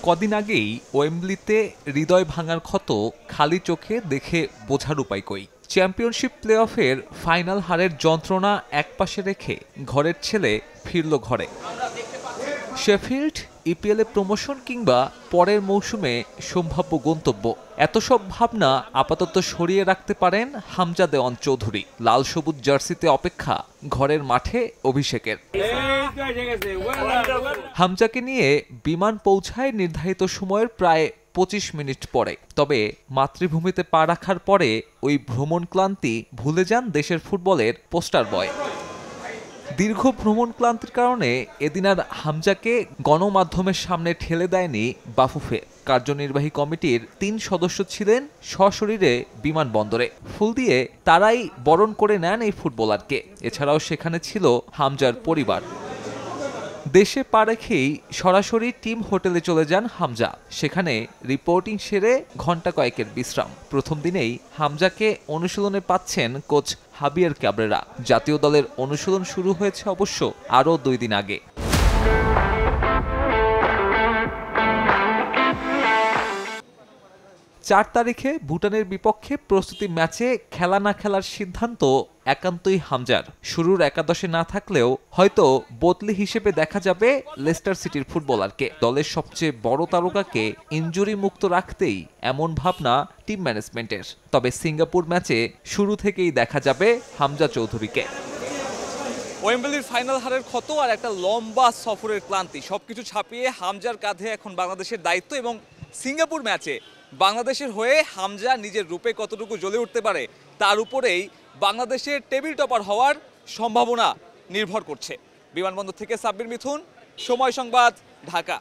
কদিন আগেই ওয়েম্বলিতে হৃদয় ভাঙার ক্ষত খালি চোখে দেখে বোঝার উপায় কই। চ্যাম্পিয়নশিপ প্লে অফের ফাইনাল হারের যন্ত্রণা একপাশে রেখে ঘরের ছেলে ফিরল ঘরে। শেফিল্ড, ইপিএলে প্রমোশন কিংবা পরের মৌসুমে সম্ভাব্য গন্তব্য, এত সব ভাবনা আপাতত সরিয়ে রাখতে পারেন হামজা দেওয়ান চৌধুরী। লাল সবুজ জার্সিতে অপেক্ষা ঘরের মাঠে অভিষেকের। হামজাকে নিয়ে বিমান পৌঁছায় নির্ধারিত সময়ের প্রায় ২৫ মিনিট পরে। তবে মাতৃভূমিতে পা রাখার পরে ওই ভ্রমণ ক্লান্তি ভুলে যান দেশের ফুটবলের পোস্টার বয়। দীর্ঘ ভ্রমণ ক্লান্তির কারণে এদিন আর হামজাকে গণমাধ্যমের সামনে ঠেলে দেয়নি বাফুফে। কার্যনির্বাহী কমিটির ৩ সদস্য ছিলেন সশরীরে বিমানবন্দরে। ফুল দিয়ে তারাই বরণ করে নেন এই ফুটবলারকে। এছাড়াও সেখানে ছিল হামজার পরিবার। দেশে পা রেখেই সরাসরি টিম হোটেলে চলে যান হামজা। সেখানে রিপোর্টিং সেরে ঘণ্টা কয়েকের বিশ্রাম। প্রথম দিনেই হামজাকে অনুশীলনে পাচ্ছেন কোচ হাবিয়ার ক্যাব্রেরা। জাতীয় দলের অনুশীলন শুরু হয়েছে অবশ্য আরও ২ দিন আগে। ৪ তারিখে ভুটানের বিপক্ষে প্রস্তুতি ম্যাচে খেলা না খেলার সিদ্ধান্ত একান্তই হামজার। শুরুর একাদশে না থাকলেও হয়তো বদলি হিসেবে দেখা যাবে লেস্টার সিটির ফুটবলারকে। দলের সবচেয়ে বড় তারকাকে ইনজুরি মুক্ত রাখতেই এমন ভাবনা টিম ম্যানেজমেন্টের। তবে সিঙ্গাপুর ম্যাচে শুরু থেকেই দেখা যাবে হামজা চৌধুরীকে। ওয়েম্বলির ফাইনাল হারের ক্ষত আর একটা লম্বা সফরের ক্লান্তি সবকিছু ছাপিয়ে হামজার কাঁধে এখন বাংলাদেশের দায়িত্ব। এবং সিঙ্গাপুর ম্যাচে বাংলাদেশের হয়ে হামজা নিজের রূপে কতটুকু জ্বলে উঠতে পারে তার উপরেই বাংলাদেশের টেবিল টপার হওয়ার সম্ভাবনা নির্ভর করছে। বিমানবন্দর থেকে সাব্বির মিথুন, সময় সংবাদ, ঢাকা।